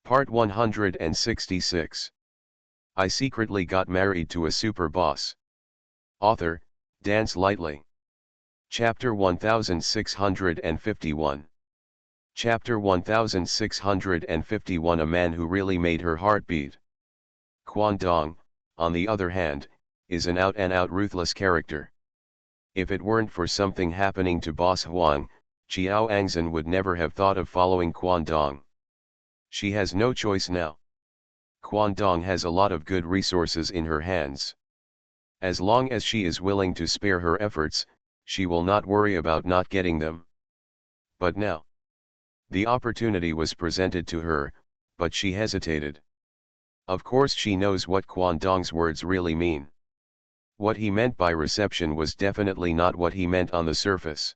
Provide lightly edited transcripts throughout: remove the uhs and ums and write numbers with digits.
Part 166. I secretly got married to a super boss. Author, Dance Lightly. Chapter 1651. Chapter 1651. A man who really made her heart beat. Quan Dong, on the other hand, is an out-and-out ruthless character. If it weren't for something happening to Boss Huang, Qiao Angzhen would never have thought of following Quan Dong. She has no choice now. Quan Dong has a lot of good resources in her hands. As long as she is willing to spare her efforts, she will not worry about not getting them. But now, the opportunity was presented to her, but she hesitated. Of course she knows what Quan Dong's words really mean. What he meant by reception was definitely not what he meant on the surface.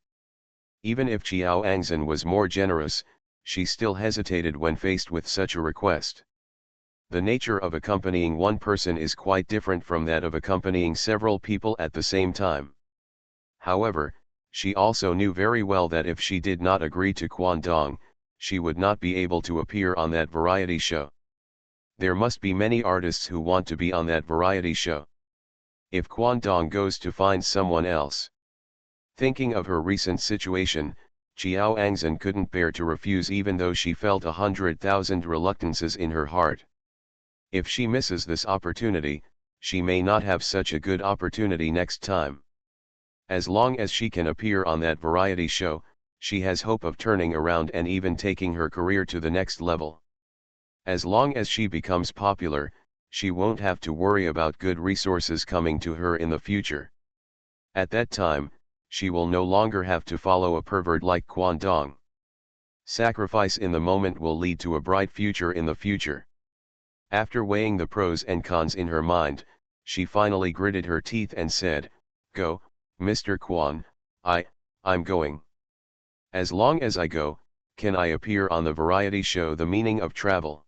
Even if Qiao Angzhen was more generous, she still hesitated when faced with such a request. The nature of accompanying one person is quite different from that of accompanying several people at the same time. However, she also knew very well that if she did not agree to Quan Dong, she would not be able to appear on that variety show. There must be many artists who want to be on that variety show. If Quan Dong goes to find someone else. Thinking of her recent situation, Qiao Angzhen couldn't bear to refuse even though she felt 100,000 reluctances in her heart. If she misses this opportunity, she may not have such a good opportunity next time. As long as she can appear on that variety show, she has hope of turning around and even taking her career to the next level. As long as she becomes popular, she won't have to worry about good resources coming to her in the future. At that time, she will no longer have to follow a pervert like Quan Dong. Sacrifice in the moment will lead to a bright future in the future. After weighing the pros and cons in her mind, she finally gritted her teeth and said, "Go, Mr. Quan, I'm going. As long as I go, can I appear on the variety show?" The meaning of travel.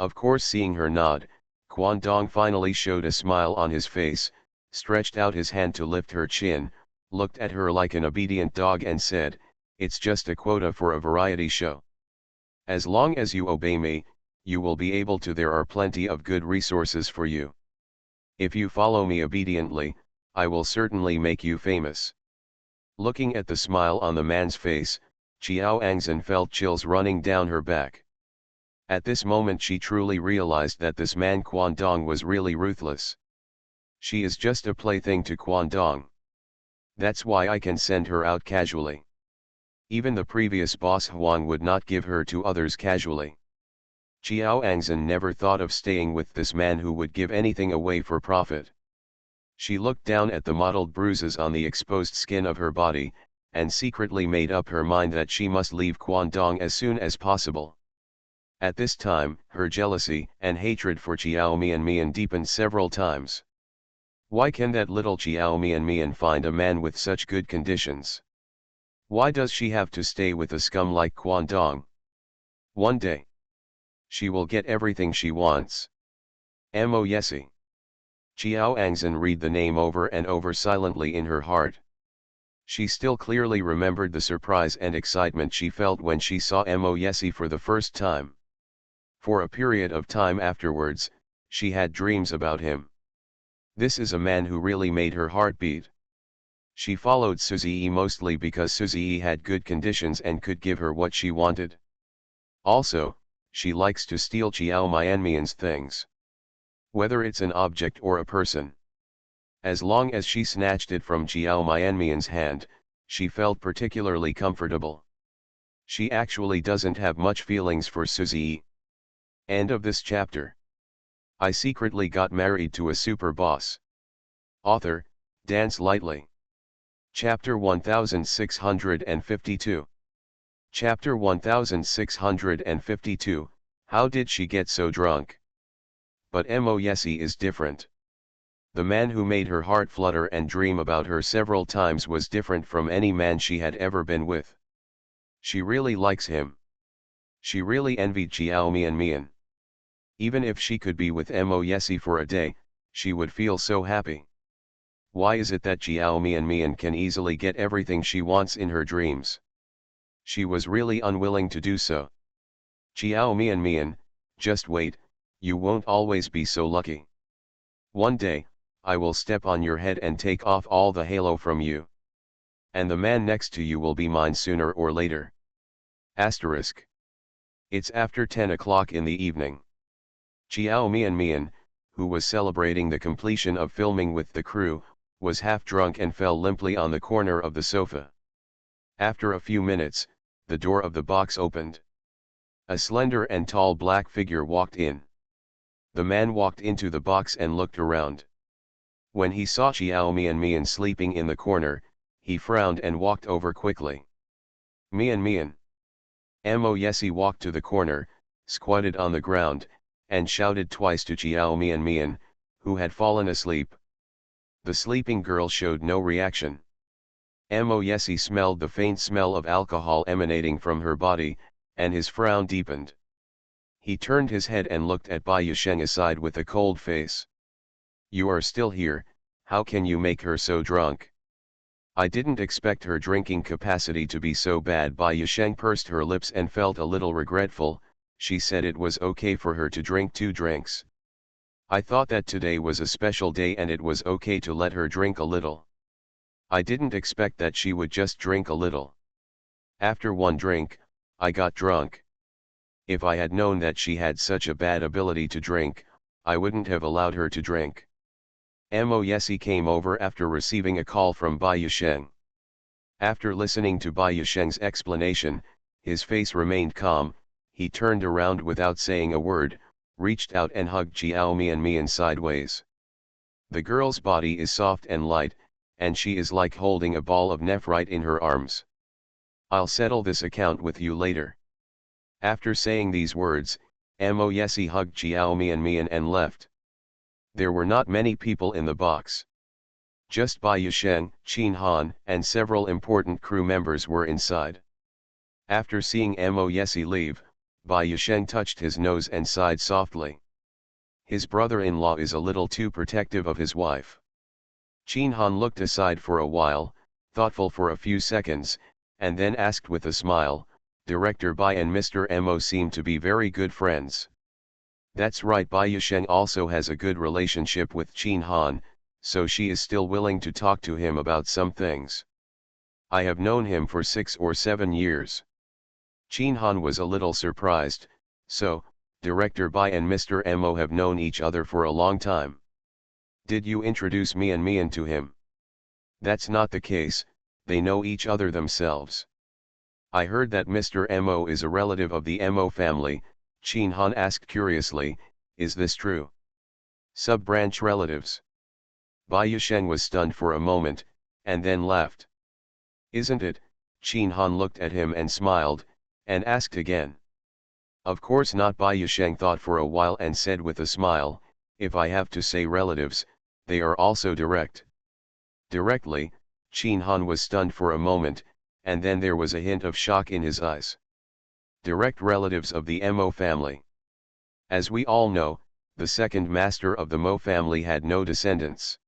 Of course, seeing her nod, Quan Dong finally showed a smile on his face, stretched out his hand to lift her chin, looked at her like an obedient dog and said, "It's just a quota for a variety show. As long as you obey me, you will be able to. There are plenty of good resources for you. If you follow me obediently, I will certainly make you famous." Looking at the smile on the man's face, Qiao Angzhen felt chills running down her back. At this moment she truly realized that this man Quan Dong was really ruthless. She is just a plaything to Quan Dong. That's why I can send her out casually. Even the previous boss Huang would not give her to others casually. Qiao Angzhen never thought of staying with this man who would give anything away for profit. She looked down at the mottled bruises on the exposed skin of her body, and secretly made up her mind that she must leave Quan Dong as soon as possible. At this time, her jealousy and hatred for Qiao Mian deepened several times. Why can that little Qiao Mian find a man with such good conditions? Why does she have to stay with a scum like Quan Dong? One day, she will get everything she wants. Mo Yesi. Qiao Angzhen read the name over and over silently in her heart. She still clearly remembered the surprise and excitement she felt when she saw Mo Yesi for the first time. For a period of time afterwards, she had dreams about him. This is a man who really made her heart beat. She followed Suzy mostly because Suzy had good conditions and could give her what she wanted. Also, she likes to steal Qiao Mian's things. Whether it's an object or a person. As long as she snatched it from Qiao Mian's hand, she felt particularly comfortable. She actually doesn't have much feelings for Suzy. End of this chapter. I secretly got married to a super boss. Author, Dance Lightly. Chapter 1652. Chapter 1652, How did she get so drunk? But Mo Yesi is different. The man who made her heart flutter and dream about her several times was different from any man she had ever been with. She really likes him. She really envied Qiao Mian. Even if she could be with Mo Yesi for a day, she would feel so happy. Why is it that Qiao Mian can easily get everything she wants in her dreams? She was really unwilling to do so. Qiao Mian, Just wait, you won't always be so lucky. One day, I will step on your head and take off all the halo from you. And the man next to you will be mine sooner or later. Asterisk. It's after 10 o'clock in the evening. Chiao Mian, who was celebrating the completion of filming with the crew, was half drunk and fell limply on the corner of the sofa. After a few minutes, the door of the box opened. A slender and tall black figure walked in. The man walked into the box and looked around. When he saw Chiao Mian sleeping in the corner, he frowned and walked over quickly. Mian. Mo Yesi walked to the corner, squatted on the ground, and shouted twice to Chiao Mian, who had fallen asleep. The sleeping girl showed no reaction. Mo Yesi smelled the faint smell of alcohol emanating from her body, and his frown deepened. He turned his head and looked at Bai Yusheng aside with a cold face. You are still here, how can you make her so drunk? I didn't expect her drinking capacity to be so bad. Bai Yusheng pursed her lips and felt a little regretful. She said it was okay for her to drink 2 drinks. I thought that today was a special day and it was okay to let her drink a little. I didn't expect that she would just drink a little. After 1 drink, I got drunk. If I had known that she had such a bad ability to drink, I wouldn't have allowed her to drink. Mo Yesi came over after receiving a call from Bai Yusheng. After listening to Bai Yusheng's explanation, his face remained calm. He turned around without saying a word, reached out and hugged Chiao Mian sideways. The girl's body is soft and light, and she is like holding a ball of nephrite in her arms. I'll settle this account with you later. After saying these words, Mo Yesi hugged Chiao Mian and left. There were not many people in the box. Just Bai Yusheng, Qin Han, and several important crew members were inside. After seeing Mo Yesi leave, Bai Yusheng touched his nose and sighed softly. His brother-in-law is a little too protective of his wife. Qin Han looked aside for a while, thoughtful for a few seconds, and then asked with a smile, Director Bai and Mr. Mo seem to be very good friends. That's right, Bai Yusheng also has a good relationship with Qin Han, so she is still willing to talk to him about some things. I have known him for 6 or 7 years. Qin Han was a little surprised. So, Director Bai and Mr. Mo have known each other for a long time. Did you introduce Mian to him? That's not the case, they know each other themselves. I heard that Mr. Mo is a relative of the Mo family. Qin Han asked curiously, is this true? Sub-branch relatives. Bai Yusheng was stunned for a moment, and then laughed. Isn't it? Qin Han looked at him and smiled, and asked again. Of course not. Bai Yusheng thought for a while and said with a smile, if I have to say relatives, they are also direct. Directly, Qin Han was stunned for a moment, and then there was a hint of shock in his eyes. Direct relatives of the Mo family. As we all know, the second master of the Mo family had no descendants.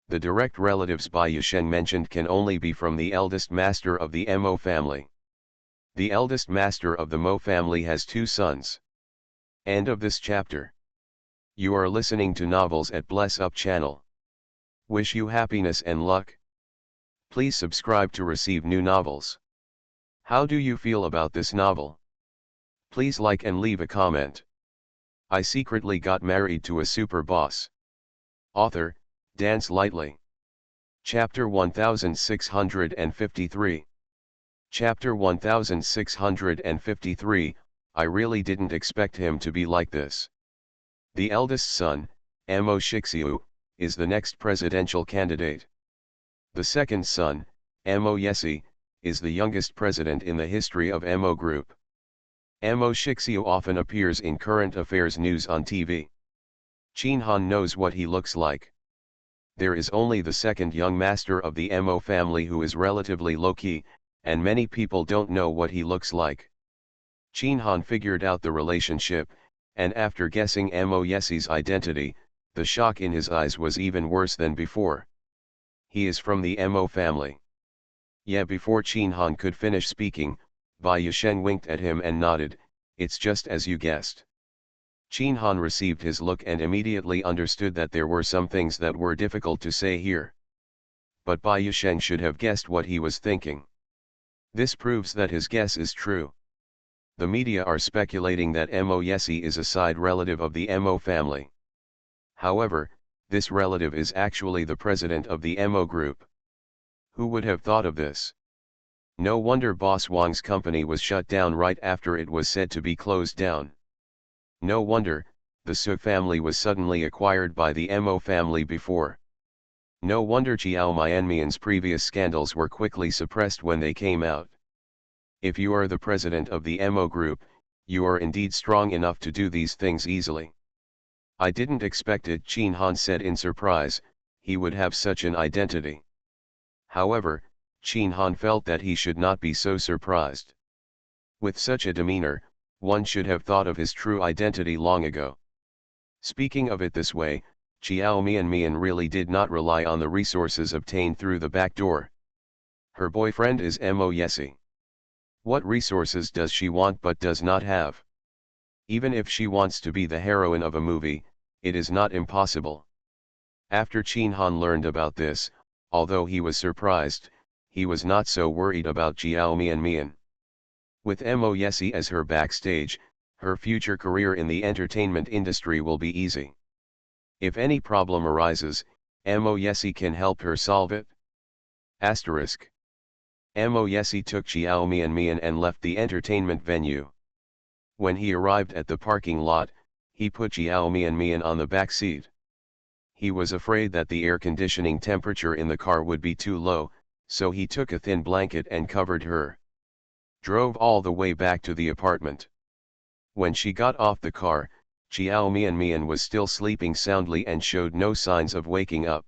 The direct relatives Bai Yusheng mentioned can only be from the eldest master of the Mo family. The eldest master of the Mo family has 2 sons. End of this chapter. You are listening to Novels at Bless Up channel. Wish you happiness and luck. Please subscribe to receive new novels. How do you feel about this novel? Please like and leave a comment. I secretly got married to a super boss. Author, Dance Lightly. Chapter 1653. Chapter 1653, I really didn't expect him to be like this. The eldest son, Mo Shixiu, is the next presidential candidate. The second son, Mo Yesi, is the youngest president in the history of Mo Group. Mo Shixiu often appears in current affairs news on TV. Qin Han knows what he looks like. There is only the second young master of the Mo family who is relatively low-key, and many people don't know what he looks like. Qin Han figured out the relationship, and after guessing Mo Yesi's identity, the shock in his eyes was even worse than before. He is from the Mo family. Yeah, before Qin Han could finish speaking, Bai Yusheng winked at him and nodded, it's just as you guessed. Chin Han received his look and immediately understood that there were some things that were difficult to say here. But Bai Yusheng should have guessed what he was thinking. This proves that his guess is true. The media are speculating that Mo Yesi is a side relative of the Mo family. However, this relative is actually the president of the Mo group. Who would have thought of this? No wonder Boss Wang's company was shut down right after it was said to be closed down. No wonder, the Su family was suddenly acquired by the Mo family before. No wonder Chiao Mianmian's previous scandals were quickly suppressed when they came out. If you are the president of the Mo group, you are indeed strong enough to do these things easily. I didn't expect it, Chin Han said in surprise, he would have such an identity. However, Chin Han felt that he should not be so surprised. With such a demeanor, one should have thought of his true identity long ago. Speaking of it this way, Chiao Mianmian really did not rely on the resources obtained through the back door. Her boyfriend is Mo Yesi. What resources does she want but does not have? Even if she wants to be the heroine of a movie, it is not impossible. After Chin Han learned about this, although he was surprised, he was not so worried about Chiao Mianmian. With Mo Yesi as her backstage, her future career in the entertainment industry will be easy. If any problem arises, Mo Yesi can help her solve it. Asterisk. Mo Yesi took Chiao Mianmian and left the entertainment venue. When he arrived at the parking lot, he put Chiao Mianmian on the back seat. He was afraid that the air conditioning temperature in the car would be too low, so he took a thin blanket and covered her. Drove all the way back to the apartment. When she got off the car, Chiao Mianmian was still sleeping soundly and showed no signs of waking up.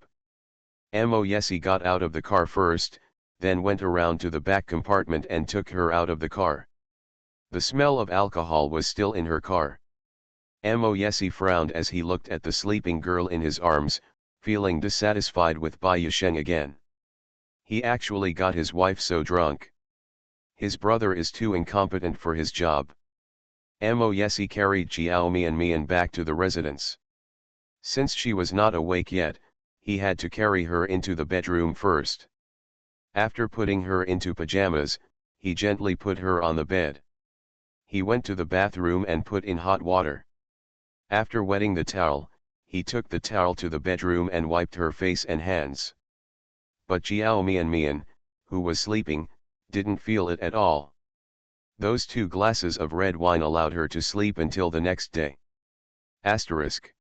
Mo Yesi got out of the car first, then went around to the back compartment and took her out of the car. The smell of alcohol was still in her car. Mo Yesi frowned as he looked at the sleeping girl in his arms, feeling dissatisfied with Bai Yusheng again. He actually got his wife so drunk. His brother is too incompetent for his job. Mo Yesi carried Chiao Mianmian back to the residence. Since she was not awake yet, he had to carry her into the bedroom first. After putting her into pajamas, he gently put her on the bed. He went to the bathroom and put in hot water. After wetting the towel, he took the towel to the bedroom and wiped her face and hands. But Chiao Mianmian, who was sleeping, didn't feel it at all. Those 2 glasses of red wine allowed her to sleep until the next day. Asterisk.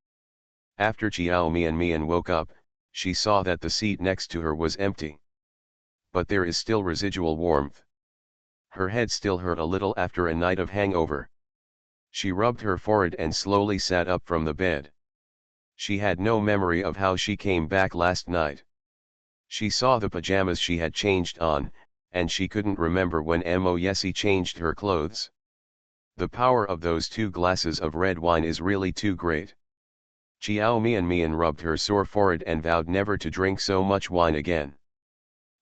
After Chiao Mianmian woke up, she saw that the seat next to her was empty. But there is still residual warmth. Her head still hurt a little after a night of hangover. She rubbed her forehead and slowly sat up from the bed. She had no memory of how she came back last night. She saw the pajamas she had changed on, and she couldn't remember when Mo Yesi changed her clothes. The power of those 2 glasses of red wine is really too great. Chiao Mianmian rubbed her sore forehead and vowed never to drink so much wine again.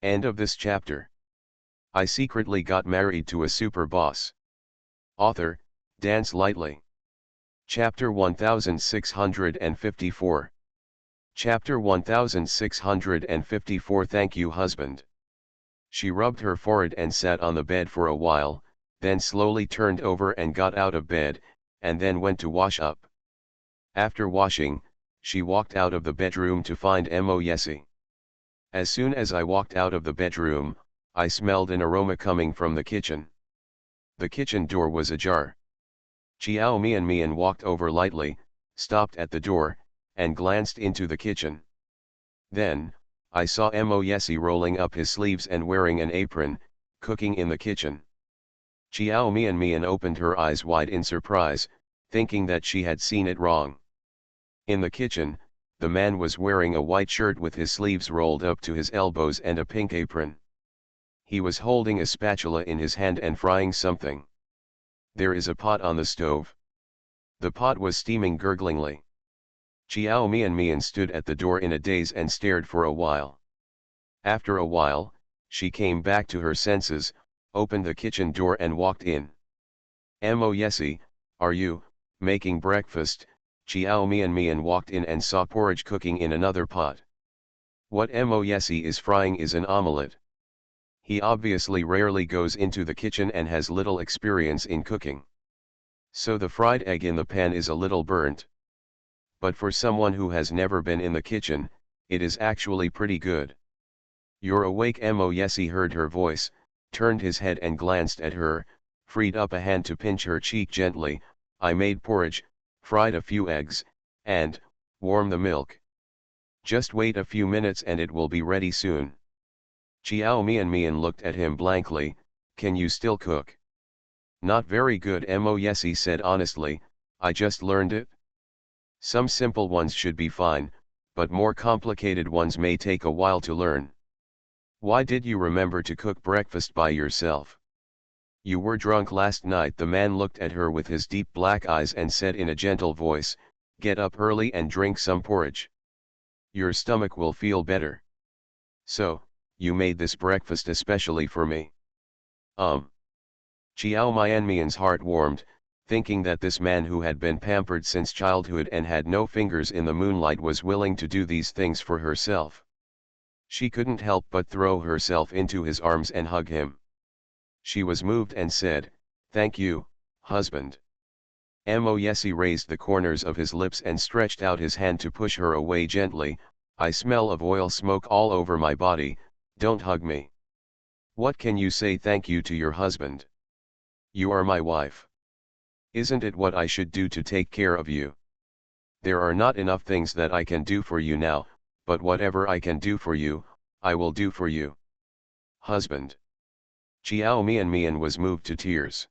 End of this chapter. I secretly got married to a super boss. Author, Dance Lightly. Chapter 1654. Chapter 1654. Thank you, husband. She rubbed her forehead and sat on the bed for a while, then slowly turned over and got out of bed, and then went to wash up. After washing, she walked out of the bedroom to find Mo Yesi. As soon as I walked out of the bedroom, I smelled an aroma coming from the kitchen. The kitchen door was ajar. Chiao Mianmian walked over lightly, stopped at the door, and glanced into the kitchen. Then, I saw Mo Yesi rolling up his sleeves and wearing an apron, cooking in the kitchen. Chiao Mianmian opened her eyes wide in surprise, thinking that she had seen it wrong. In the kitchen, the man was wearing a white shirt with his sleeves rolled up to his elbows and a pink apron. He was holding a spatula in his hand and frying something. There is a pot on the stove. The pot was steaming gurglingly. Chiao Mianmian stood at the door in a daze and stared for a while. After a while, she came back to her senses, opened the kitchen door and walked in. Mo Yesi, are you, Making breakfast, Chiao Mian Mian walked in and saw porridge cooking in another pot. What Moyesi is frying is an omelette. He obviously rarely goes into the kitchen and has little experience in cooking. So the fried egg in the pan is a little burnt. But for someone who has never been in the kitchen, it is actually pretty good. "You're awake?" Moyesi heard her voice, turned his head and glanced at her, freed up a hand to pinch her cheek gently. "I made porridge, fried a few eggs, and warm the milk. Just wait a few minutes and it will be ready soon." Chiao Mian Mian looked at him blankly. "Can you still cook?" "Not very good," Moyesi said honestly, "I just learned it. Some simple ones should be fine, but more complicated ones may take a while to learn." "Why did you remember to cook breakfast by yourself?" "You were drunk last night." The man looked at her with his deep black eyes and said in a gentle voice, "Get up early and drink some porridge. Your stomach will feel better." "So, you made this breakfast especially for me?" Chiao Mianmian's heart warmed, thinking that this man who had been pampered since childhood and had no fingers in the moonlight was willing to do these things for herself. She couldn't help but throw herself into his arms and hug him. She was moved and said, "Thank you, husband." Moyesi raised the corners of his lips and stretched out his hand to push her away gently. "I smell of oil smoke all over my body, don't hug me." "What can you say thank you to your husband? You are my wife. Isn't it what I should do to take care of you? There are not enough things that I can do for you now, but whatever I can do for you, I will do for you." "Husband." Chiao Mian Mian was moved to tears.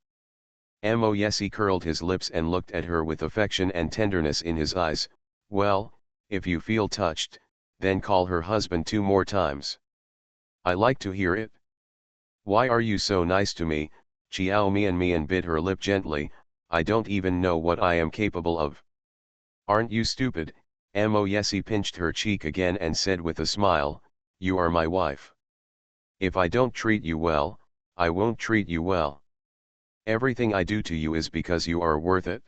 Moyesi curled his lips and looked at her with affection and tenderness in his eyes. "Well, if you feel touched, then call her husband 2 more times. I like to hear it." "Why are you so nice to me?" Chiao Mian Mian bit her lip gently. "I don't even know what I am capable of." "Aren't you stupid?" Moyesi pinched her cheek again and said with a smile, "You are my wife. If I don't treat you well, I won't treat you well. Everything I do to you is because you are worth it.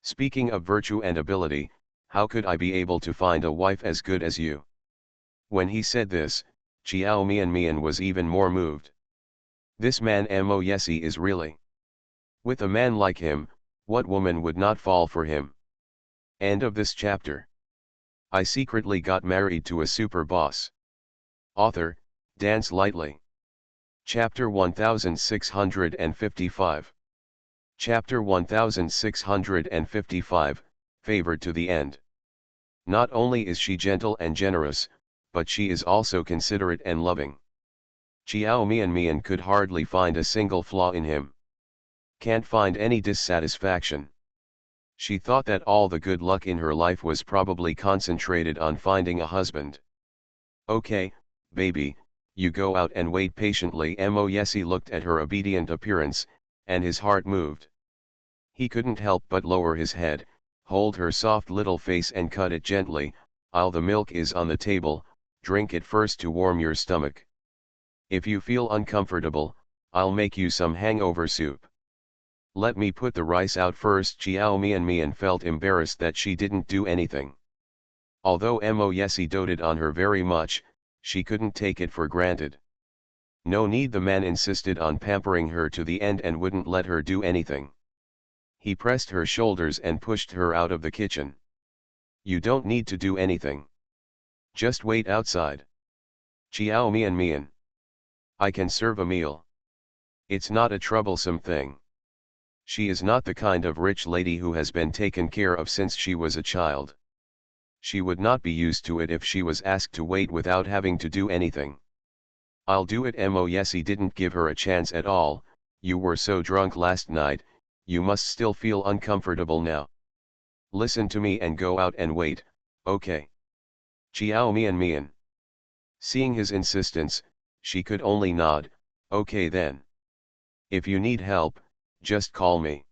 Speaking of virtue and ability, how could I be able to find a wife as good as you?" When he said this, Chiao Mian Mian was even more moved. This man Moyesi is really. With a man like him, what woman would not fall for him? End of this chapter. I secretly got married to a super boss. Author, Dance Lightly. Chapter 1655. Chapter 1655, Favored to the End. Not only is she gentle and generous, but she is also considerate and loving. Chiao Mian Mian could hardly find a single flaw in him. Can't find any dissatisfaction. She thought that all the good luck in her life was probably concentrated on finding a husband. "Okay, baby, you go out and wait patiently." Moyesi looked at her obedient appearance, and his heart moved. He couldn't help but lower his head, hold her soft little face and cut it gently. The milk is on the table, drink it first to warm your stomach. If you feel uncomfortable, I'll make you some hangover soup. Let me put the rice out first." Chiao Mian Mian felt embarrassed that she didn't do anything. Although Moyesi doted on her very much, she couldn't take it for granted. "No need." The man insisted on pampering her to the end and wouldn't let her do anything. He pressed her shoulders and pushed her out of the kitchen. "You don't need to do anything. Just wait outside." "Chiao Mian Mian. I can serve a meal. It's not a troublesome thing." She is not the kind of rich lady who has been taken care of since she was a child. She would not be used to it if she was asked to wait without having to do anything. "I'll do it." Moyesi didn't give her a chance at all. "You were so drunk last night, you must still feel uncomfortable now. Listen to me and go out and wait, okay?" Chiao Mian Mian. Seeing his insistence, she could only nod. "Okay then. If you need help, just call me."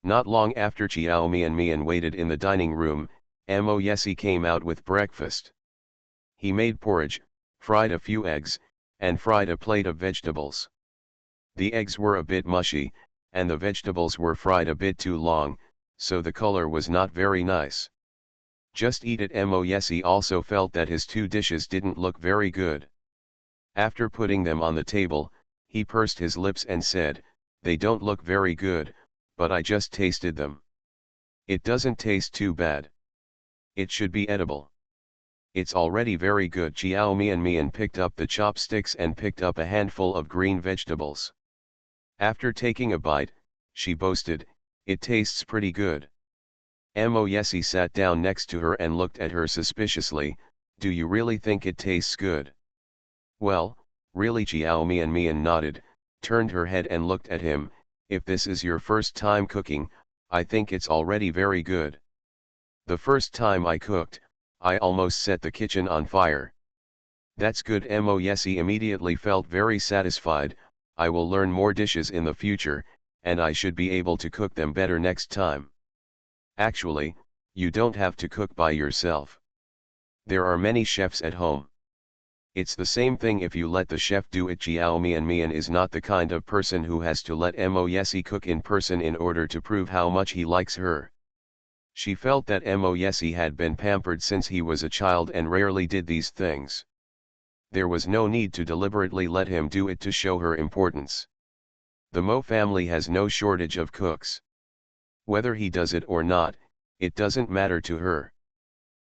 Not long after Chiao Mian Mian waited in the dining room, Moyesi came out with breakfast. He made porridge, fried a few eggs, and fried a plate of vegetables. The eggs were a bit mushy, and the vegetables were fried a bit too long, so the color was not very nice. Just eat it. Mo Yesi also felt that his two dishes didn't look very good. After putting them on the table, he pursed his lips and said, "They don't look very good, but I just tasted them. It doesn't taste too bad. It should be edible. It's already very good." Chiao Mian picked up the chopsticks and picked up a handful of green vegetables. After taking a bite, she boasted, "It tastes pretty good." Mo Yesi sat down next to her and looked at her suspiciously. "Do you really think it tastes good?" "Well, really." Chiao Mian nodded, turned her head and looked at him. "If this is your first time cooking, I think it's already very good. The first time I cooked, I almost set the kitchen on fire." "That's good." Mo Yesi immediately felt very satisfied. "I will learn more dishes in the future, and I should be able to cook them better next time." "Actually, you don't have to cook by yourself. There are many chefs at home. It's the same thing if you let the chef do it." Chiao Mian is not the kind of person who has to let Mo Yesi cook in person in order to prove how much he likes her. She felt that Mo Yesi had been pampered since he was a child and rarely did these things. There was no need to deliberately let him do it to show her importance. The Mo family has no shortage of cooks. Whether he does it or not, it doesn't matter to her.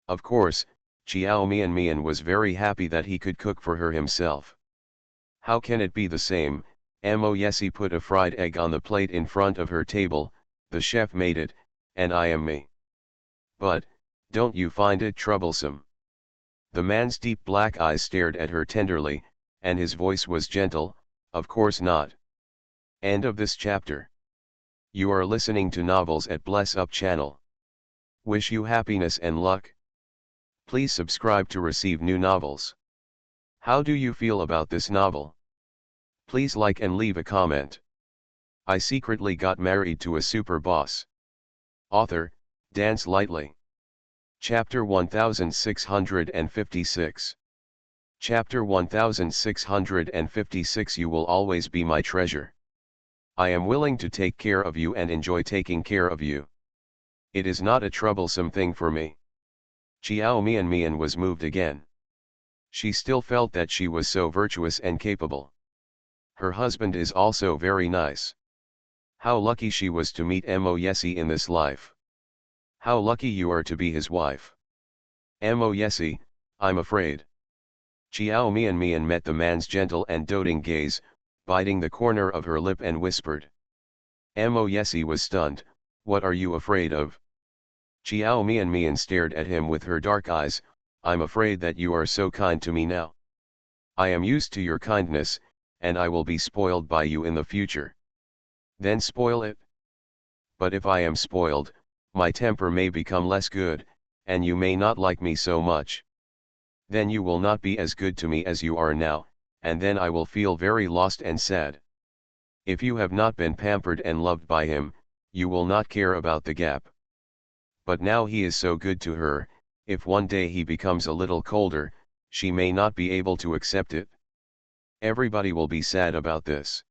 Of course, Chiao Mian was very happy that he could cook for her himself. "How can it be the same?" Mo Yesi put a fried egg on the plate in front of her table. "The chef made it, and I am me. But, don't you find it troublesome?" The man's deep black eyes stared at her tenderly, and his voice was gentle. "Of course not." End of this chapter. You are listening to Novels at Bless Up channel. Wish you happiness and luck. Please subscribe to receive new novels. How do you feel about this novel? Please like and leave a comment. I secretly got married to a super boss. Author, Dance Lightly. Chapter 1656. Chapter 1656. You will always be my treasure. I am willing to take care of you and enjoy taking care of you. It is not a troublesome thing for me. Chiao Mian was moved again. She still felt that she was so virtuous and capable. Her husband is also very nice. How lucky she was to meet Mo Yesi in this life. How lucky you are to be his wife. Mo Yesi, I'm afraid. Chiao Mian met the man's gentle and doting gaze, biting the corner of her lip and whispered. Mo Yesi was stunned. "What are you afraid of?" Chiao Mian stared at him with her dark eyes. "I'm afraid that you are so kind to me now. I am used to your kindness, and I will be spoiled by you in the future." "Then spoil it." "But if I am spoiled, my temper may become less good, and you may not like me so much. Then you will not be as good to me as you are now, and then I will feel very lost and sad. If you have not been pampered and loved by him, you will not care about the gap. But now he is so good to her, if one day he becomes a little colder, she may not be able to accept it. Everybody will be sad about this.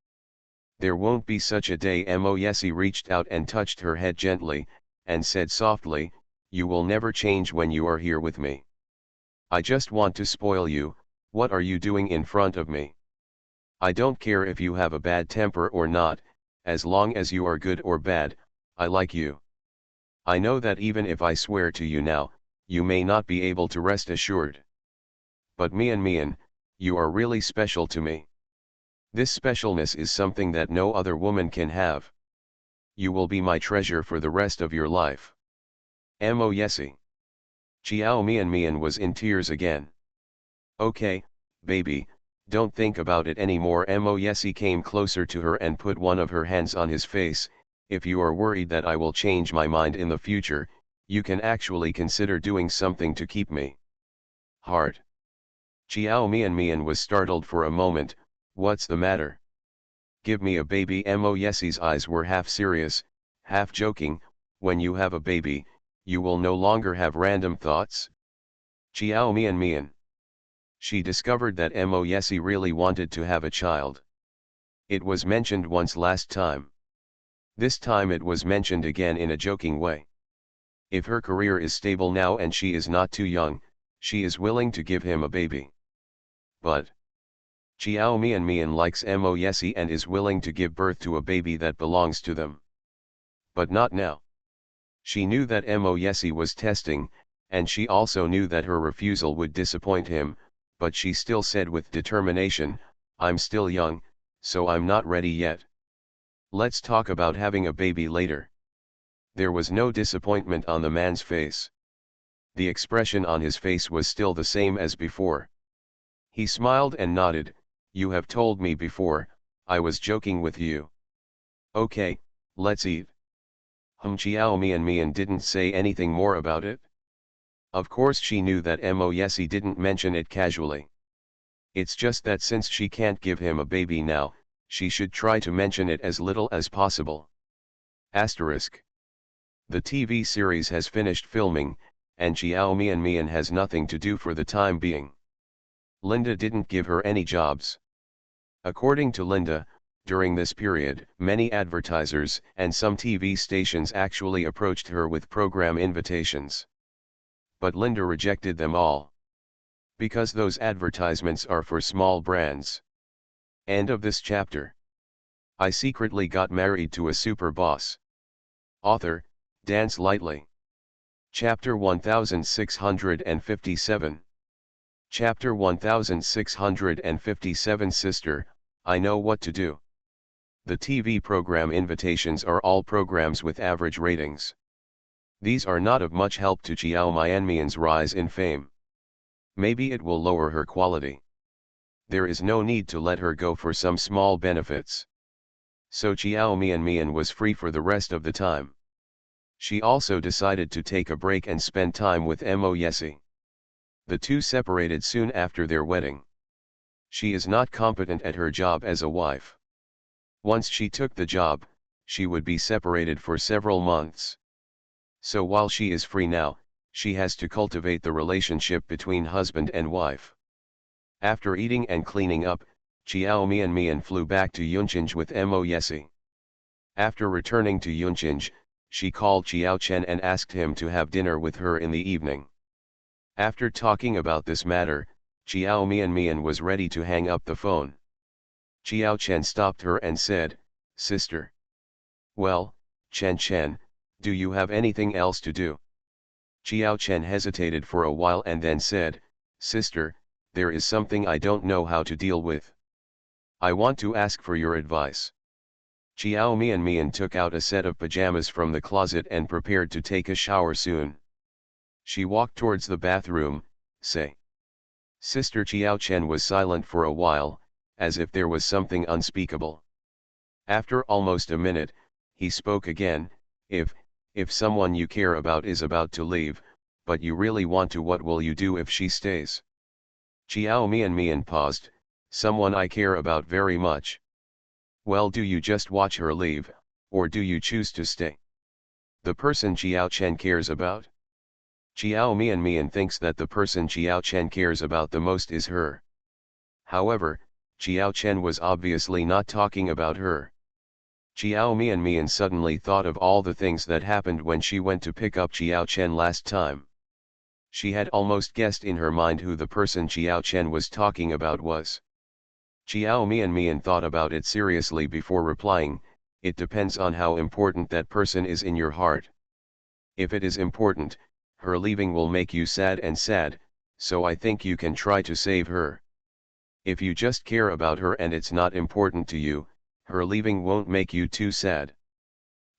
There won't be such a day." Mo Yesi reached out and touched her head gently, and said softly, "You will never change when you are here with me. I just want to spoil you. What are you doing in front of me? I don't care if you have a bad temper or not, as long as you are good or bad, I like you. I know that even if I swear to you now, you may not be able to rest assured. But Mian, you are really special to me. This specialness is something that no other woman can have. You will be my treasure for the rest of your life." Mo Yesi. Chiao Mian was in tears again. "Okay, baby, don't think about it anymore." Mo Yesi came closer to her and put one of her hands on his face. "If you are worried that I will change my mind in the future, you can actually consider doing something to keep me." "Hard." Chiao Mian was startled for a moment. "What's the matter?" "Give me a baby." Mo Yesi's eyes were half serious, half joking. "When you have a baby, you will no longer have random thoughts." Chiao Mian. She discovered that Mo Yesi really wanted to have a child. It was mentioned once last time. This time it was mentioned again in a joking way. If her career is stable now and she is not too young, she is willing to give him a baby. But Chiao Mian likes Mo Yesi and is willing to give birth to a baby that belongs to them. But not now. She knew that Mo Yesi was testing, and she also knew that her refusal would disappoint him, but she still said with determination, "I'm still young, so I'm not ready yet. Let's talk about having a baby later." There was no disappointment on the man's face. The expression on his face was still the same as before. He smiled and nodded. "You have told me before, I was joking with you. Okay, let's eat." Chiao Mian didn't say anything more about it. Of course she knew that Mo Yesi didn't mention it casually. It's just that since she can't give him a baby now, she should try to mention it as little as possible. Asterisk. The TV series has finished filming, and Chiao Mian has nothing to do for the time being. Linda didn't give her any jobs. According to Linda, during this period, many advertisers and some TV stations actually approached her with program invitations. But Linda rejected them all. Because those advertisements are for small brands. End of this chapter. I secretly got married to a super boss. Author, Dance Lightly. Chapter 1657. Chapter 1657 Sister, I know what to do. The TV program invitations are all programs with average ratings. These are not of much help to Chiao Mian's rise in fame. Maybe it will lower her quality. There is no need to let her go for some small benefits. So Chiao Mian was free for the rest of the time. She also decided to take a break and spend time with Mo Yesi. The two separated soon after their wedding. She is not competent at her job as a wife. Once she took the job, she would be separated for several months. So while she is free now, she has to cultivate the relationship between husband and wife. After eating and cleaning up, Chiao Mian flew back to Yunchinj with Mo Yesi. After returning to Yunchinj, she called Chiao Chen and asked him to have dinner with her in the evening. After talking about this matter, Chiao Mian was ready to hang up the phone. Chiao Chen stopped her and said, "Sister." "Well, Chen, do you have anything else to do?" Chiao Chen hesitated for a while and then said, "Sister, there is something I don't know how to deal with. I want to ask for your advice." Chiao Mian took out a set of pajamas from the closet and prepared to take a shower soon. She walked towards the bathroom, say. Sister Chiao Chen was silent for a while, as if there was something unspeakable. After almost a minute, he spoke again, if someone you care about is about to leave, but you really want to, what will you do if she stays?" Chiao Mian paused. "Someone I care about very much." "Well, do you just watch her leave, or do you choose to stay?" "The person Chiao Chen cares about?" Chiao Mian thinks that the person Chiao Chen cares about the most is her. However, Chiao Chen was obviously not talking about her. Chiao Mian suddenly thought of all the things that happened when she went to pick up Chiao Chen last time. She had almost guessed in her mind who the person Chiao Chen was talking about was. Chiao Mian thought about it seriously before replying, "It depends on how important that person is in your heart. If it is important, her leaving will make you sad, so I think you can try to save her. If you just care about her and it's not important to you, her leaving won't make you too sad.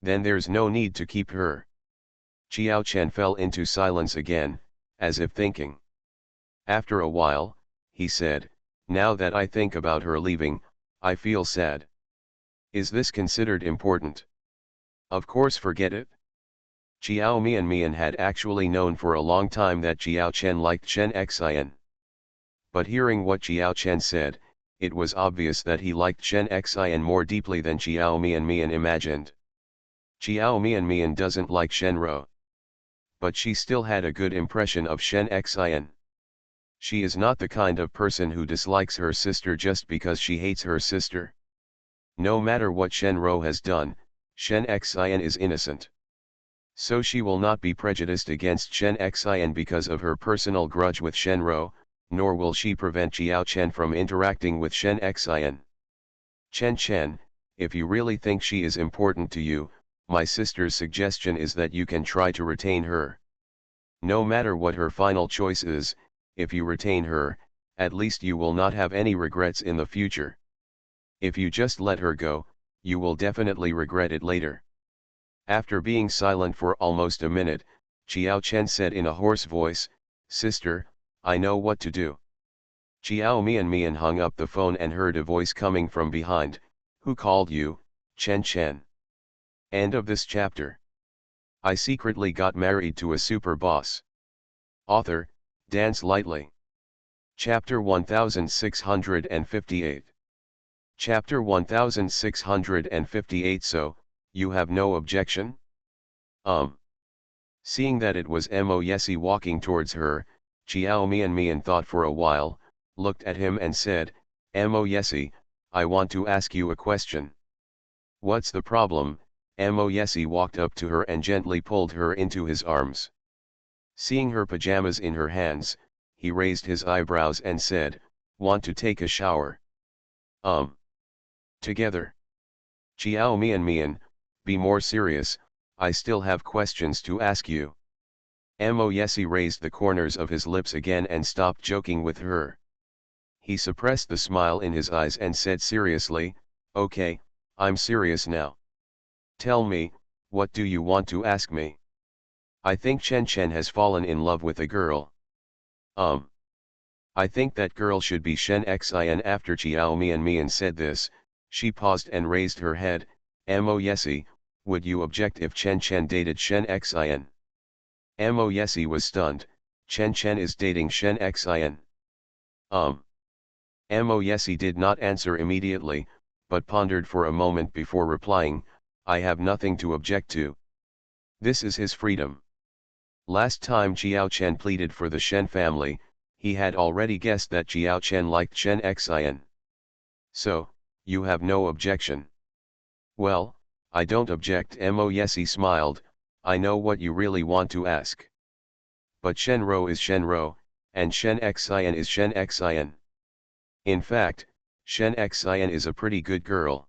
Then there's no need to keep her." Chiao Chen fell into silence again, as if thinking. After a while, he said, "Now that I think about her leaving, I feel sad. Is this considered important?" "Of course, forget it." Chiao Mian had actually known for a long time that Chiao Chen liked Chen Xin. But hearing what Chiao Chen said, it was obvious that he liked Chen Xin more deeply than Chiao Mian imagined. Chiao Mian doesn't like Shen Ro. But she still had a good impression of Chen Xin. She is not the kind of person who dislikes her sister just because she hates her sister. No matter what Shen Ro has done, Shen Xian is innocent. So she will not be prejudiced against Shen Xian because of her personal grudge with Shen Rou, nor will she prevent Jiao Chen from interacting with Shen Xian. Chen, if you really think she is important to you, my sister's suggestion is that you can try to retain her. No matter what her final choice is, if you retain her, at least you will not have any regrets in the future. If you just let her go, you will definitely regret it later. After being silent for almost a minute, Jiao Chen said in a hoarse voice, "Sister, I know what to do." Jiao Mian hung up the phone and heard a voice coming from behind, "Who called you, Chen?" End of this chapter. I secretly got married to a super boss. Author, Dance Lightly. Chapter 1658. Chapter 1658. So, you have no objection? Seeing that it was Mo Yesi walking towards her, Jiao Mian thought for a while, looked at him and said, "Mo Yesi, I want to ask you a question." "What's the problem?" Mo Yesi walked up to her and gently pulled her into his arms. Seeing her pajamas in her hands, he raised his eyebrows and said, "Want to take a shower?" Together. Jiao Mian, be more serious, I still have questions to ask you. Mo Yesi raised the corners of his lips again and stopped joking with her. He suppressed the smile in his eyes and said seriously, "Okay, I'm serious now. Tell me, what do you want to ask me?" "I think Chen has fallen in love with a girl." "I think that girl should be Shen Xian." After Jiao Mian said this, she paused and raised her head. "Mo Yesi, would you object if Chen dated Shen Xian?" Mo Yesi was stunned. Chen is dating Shen Xian. Mo Yesi did not answer immediately, but pondered for a moment before replying, "I have nothing to object to. This is his freedom." Last time Jiao Chen pleaded for the Shen family, he had already guessed that Jiao Chen liked Shen Xian. "So, you have no objection?" "Well, I don't object." Mo Yesi smiled, "I know what you really want to ask. But Shen Rou is Shen Rou, and Shen Xian is Shen Xian. In fact, Shen Xian is a pretty good girl.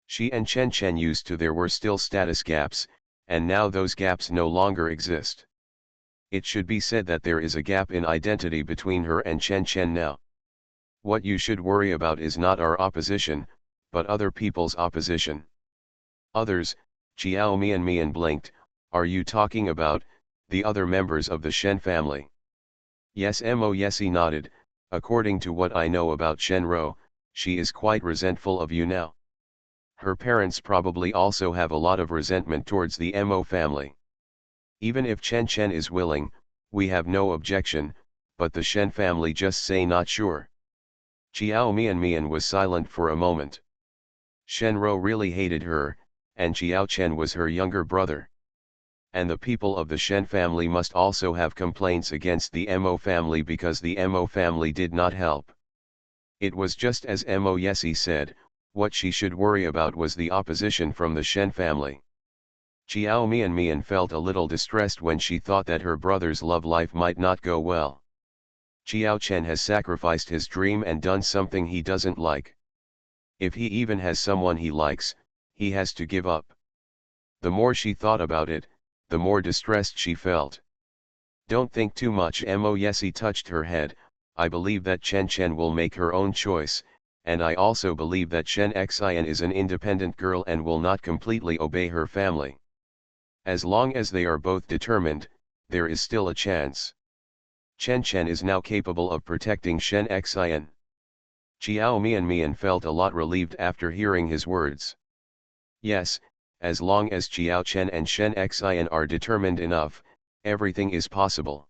She and Chen used to there were still status gaps, and now those gaps no longer exist. It should be said that there is a gap in identity between her and Chen now. What you should worry about is not our opposition, but other people's opposition." "Others?" Jiao Mian blinked, "are you talking about the other members of the Shen family?" "Yes." Mo Yesi nodded, "According to what I know about Shen Rou, she is quite resentful of you now. Her parents probably also have a lot of resentment towards the Mo family. Even if Chen is willing, we have no objection, but the Shen family just say not sure." Jiao Mian was silent for a moment. Shen Rou really hated her, and Jiao Chen was her younger brother. And the people of the Shen family must also have complaints against the Mo family because the Mo family did not help. It was just as Mo Yesi said, what she should worry about was the opposition from the Shen family. Jiao Mian felt a little distressed when she thought that her brother's love life might not go well. Jiao Chen has sacrificed his dream and done something he doesn't like. If he even has someone he likes, he has to give up. The more she thought about it, the more distressed she felt. "Don't think too much." Mo Yesi touched her head, "I believe that Chen will make her own choice, and I also believe that Shen Xian is an independent girl and will not completely obey her family. As long as they are both determined, there is still a chance. Chen is now capable of protecting Shen Xian." Jiao Mian felt a lot relieved after hearing his words. Yes, as long as Jiao Chen and Shen Xian are determined enough, everything is possible.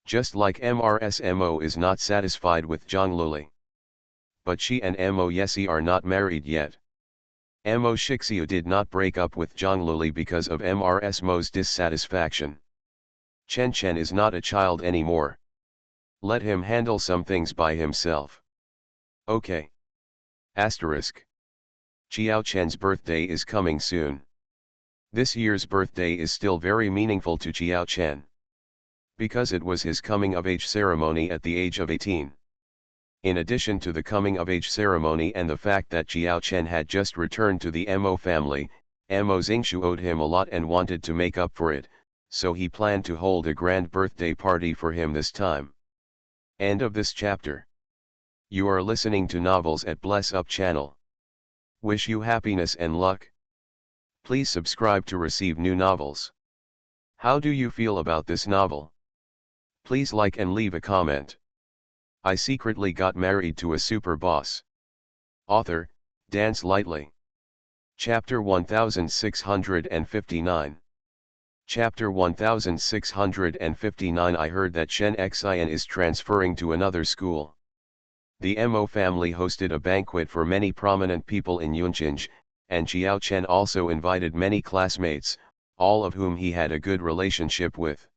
Just like Mo is not satisfied with Zhang Luli. But she and Mo Yesi are not married yet. Mo Shixiu did not break up with Zhang Luli because of Mo's dissatisfaction. Chen is not a child anymore. Let him handle some things by himself. Okay. Asterisk. Jiao Chen's birthday is coming soon. This year's birthday is still very meaningful to Jiao Chen, because it was his coming-of-age ceremony at the age of 18. In addition to the coming-of-age ceremony and the fact that Jiao Chen had just returned to the Mo family, Mo Xingshu owed him a lot and wanted to make up for it, so he planned to hold a grand birthday party for him this time. End of this chapter. You are listening to Novels at Bless Up channel. Wish you happiness and luck. Please subscribe to receive new novels. How do you feel about this novel? Please like and leave a comment. I secretly got married to a super boss. Author, Dance Lightly. Chapter 1659. Chapter 1659. I heard that Shen Xian is transferring to another school. The Mo family hosted a banquet for many prominent people in Yunqing, and Jiao Chen also invited many classmates, all of whom he had a good relationship with.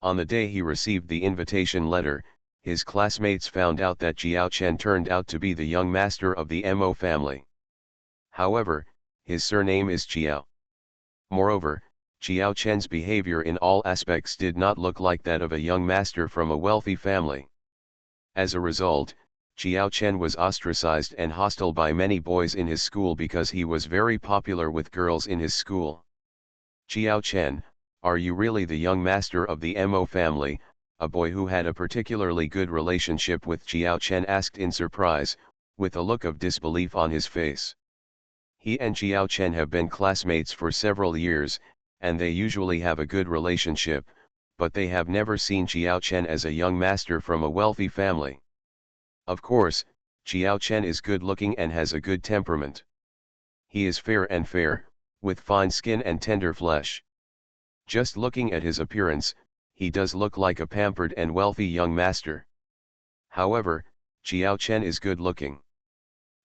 On the day he received the invitation letter, his classmates found out that Jiao Chen turned out to be the young master of the Mo family. However, his surname is Jiao. Moreover, Jiao Chen's behavior in all aspects did not look like that of a young master from a wealthy family. As a result, Jiao Chen was ostracized and hostile by many boys in his school because he was very popular with girls in his school. Jiao Chen, are you really the young master of the Mo family? A boy who had a particularly good relationship with Jiao Chen asked in surprise, with a look of disbelief on his face. He and Jiao Chen have been classmates for several years, and they usually have a good relationship, but they have never seen Jiao Chen as a young master from a wealthy family. Of course, Jiao Chen is good looking and has a good temperament. He is fair, with fine skin and tender flesh. Just looking at his appearance, he does look like a pampered and wealthy young master. However, Jiao Chen is good looking.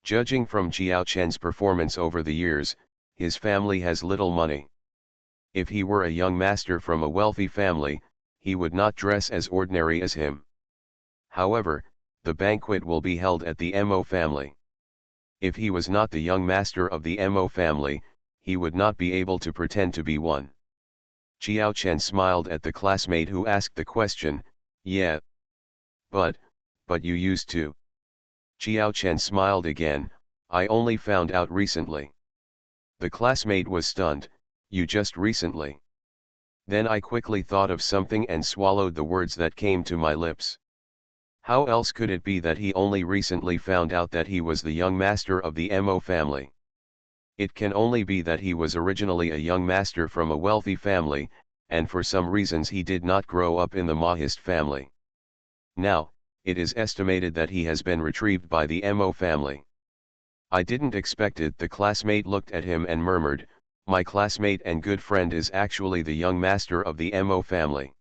Judging from Jiao Chen's performance over the years, his family has little money. If he were a young master from a wealthy family, he would not dress as ordinary as him. However, the banquet will be held at the Mo family. If he was not the young master of the Mo family, he would not be able to pretend to be one. Jiao Chen smiled at the classmate who asked the question, yeah. But you used to. Jiao Chen smiled again, I only found out recently. The classmate was stunned, you just recently. Then I quickly thought of something and swallowed the words that came to my lips. How else could it be that he only recently found out that he was the young master of the Mo family? It can only be that he was originally a young master from a wealthy family, and for some reasons he did not grow up in the Mahist family. Now, it is estimated that he has been retrieved by the Mo family. I didn't expect it. The classmate looked at him and murmured, my classmate and good friend is actually the young master of the Mo family.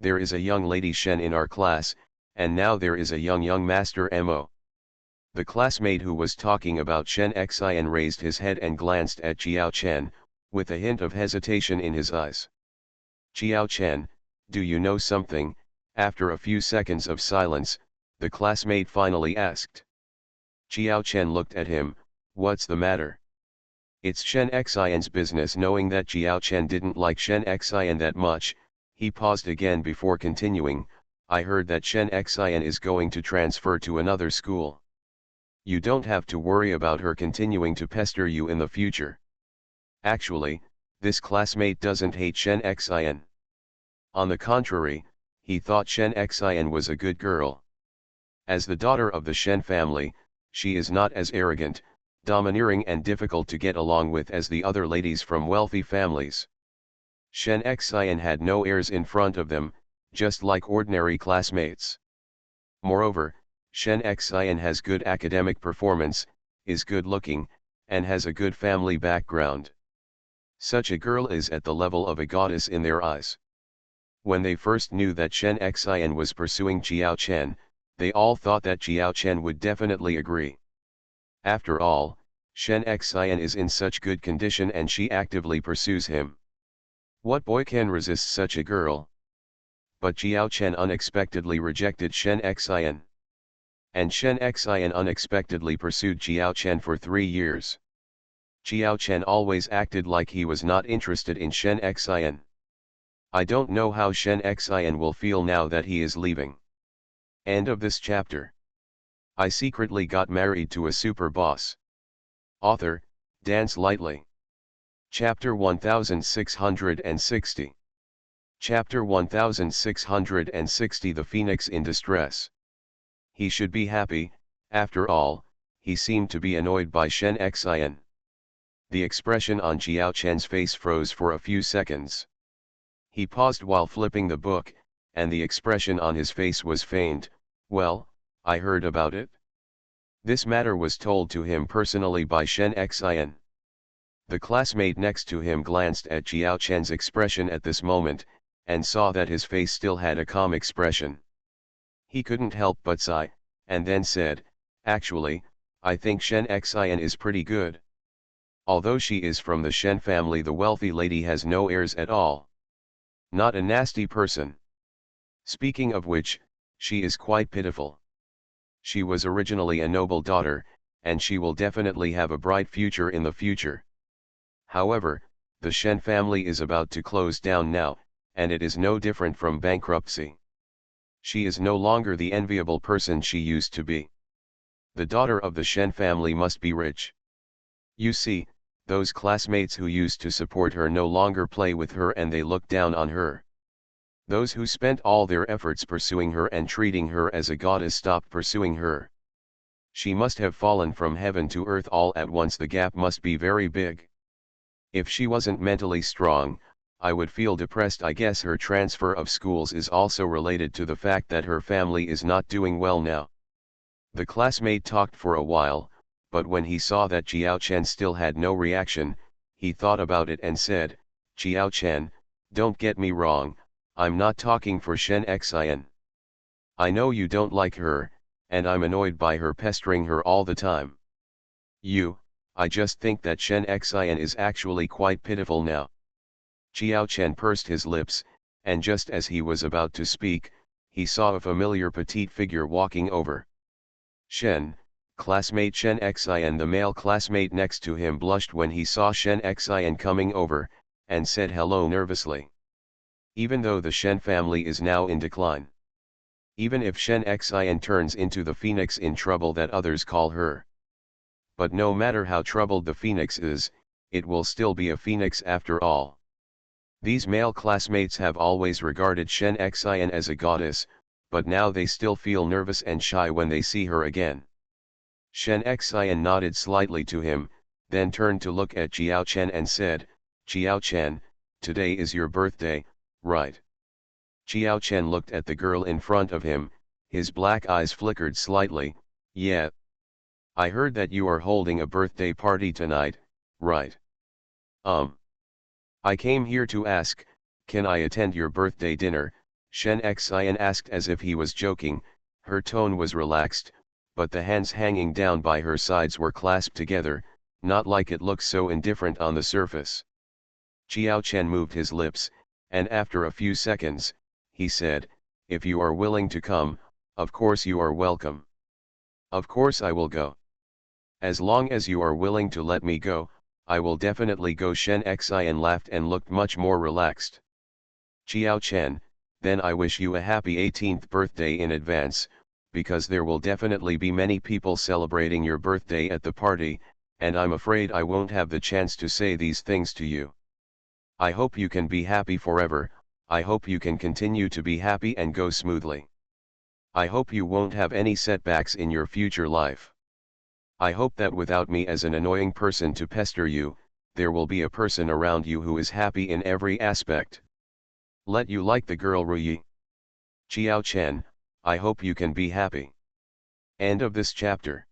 There is a young lady Shen in our class, and now there is a young master Mo. The classmate who was talking about Shen Xian raised his head and glanced at Jiao Chen, with a hint of hesitation in his eyes. Jiao Chen, do you know something? After a few seconds of silence, the classmate finally asked. Jiao Chen looked at him, what's the matter? It's Shen Xian's business. Knowing that Jiao Chen didn't like Shen Xian that much, he paused again before continuing, I heard that Shen Xian is going to transfer to another school. You don't have to worry about her continuing to pester you in the future. Actually, this classmate doesn't hate Shen Xian. On the contrary, he thought Shen Xian was a good girl. As the daughter of the Shen family, she is not as arrogant, domineering and difficult to get along with as the other ladies from wealthy families. Shen Xian had no airs in front of them, just like ordinary classmates. Moreover, Shen Xian has good academic performance, is good looking, and has a good family background. Such a girl is at the level of a goddess in their eyes. When they first knew that Shen Xian was pursuing Jiao Chen, they all thought that Jiao Chen would definitely agree. After all, Shen Xian is in such good condition and she actively pursues him. What boy can resist such a girl? But Jiao Chen unexpectedly rejected Shen Xian. And Shen Xian unexpectedly pursued Jiao Chen for 3 years. Qiao Chen always acted like he was not interested in Shen Xian. I don't know how Shen Xian will feel now that he is leaving. End of this chapter. I secretly got married to a super boss. Author, Dance Lightly. Chapter 1660. Chapter 1660. The Phoenix in Distress. He should be happy, after all, he seemed to be annoyed by Shen Xian. The expression on Qiao Chen's face froze for a few seconds. He paused while flipping the book, and the expression on his face was feigned. Well, I heard about it. This matter was told to him personally by Shen Xian. The classmate next to him glanced at Qiao Chen's expression at this moment, and saw that his face still had a calm expression. He couldn't help but sigh, and then said, "Actually, I think Shen Xian is pretty good. Although she is from the Shen family, the wealthy lady has no heirs at all. Not a nasty person. Speaking of which, she is quite pitiful. She was originally a noble daughter, and she will definitely have a bright future in the future. However, the Shen family is about to close down now, and it is no different from bankruptcy. She is no longer the enviable person she used to be. The daughter of the Shen family must be rich. You see, those classmates who used to support her no longer play with her and they look down on her. Those who spent all their efforts pursuing her and treating her as a goddess stopped pursuing her. She must have fallen from heaven to earth all at once. The gap must be very big. If she wasn't mentally strong, I would feel depressed. I guess her transfer of schools is also related to the fact that her family is not doing well now." The classmate talked for a while, but when he saw that Qiao Chen still had no reaction, he thought about it and said, "Qiao Chen, don't get me wrong, I'm not talking for Shen Xian. I know you don't like her, and I'm annoyed by her pestering her all the time. I just think that Shen Xian is actually quite pitiful now." Qiao Chen pursed his lips, and just as he was about to speak, he saw a familiar petite figure walking over. "Shen, classmate Shen Xian." The male classmate next to him blushed when he saw Shen Xian coming over, and said hello nervously. Even though the Shen family is now in decline. Even if Shen Xian turns into the phoenix in trouble that others call her. But no matter how troubled the phoenix is, it will still be a phoenix after all. These male classmates have always regarded Shen Xian as a goddess, but now they still feel nervous and shy when they see her again. Shen Xian nodded slightly to him, then turned to look at Qiao Chen and said, "Qiao Chen, today is your birthday, right?" Qiao Chen looked at the girl in front of him, his black eyes flickered slightly. "Yeah. I heard that you are holding a birthday party tonight, right?" "I came here to ask, can I attend your birthday dinner?" Shen Xian asked as if he was joking. Her tone was relaxed, but the hands hanging down by her sides were clasped together, not like it looks so indifferent on the surface. Qiao Chen moved his lips, and after a few seconds, he said, "If you are willing to come, of course you are welcome. Of course I will go. As long as you are willing to let me go, I will definitely go." Shen Xian laughed and looked much more relaxed. "Qiao Chen, then I wish you a happy 18th birthday in advance, because there will definitely be many people celebrating your birthday at the party, and I'm afraid I won't have the chance to say these things to you. I hope you can be happy forever. I hope you can continue to be happy and go smoothly. I hope you won't have any setbacks in your future life. I hope that without me as an annoying person to pester you, there will be a person around you who is happy in every aspect. Let you like the girl Ruyi. Qiao Chen, I hope you can be happy." End of this chapter.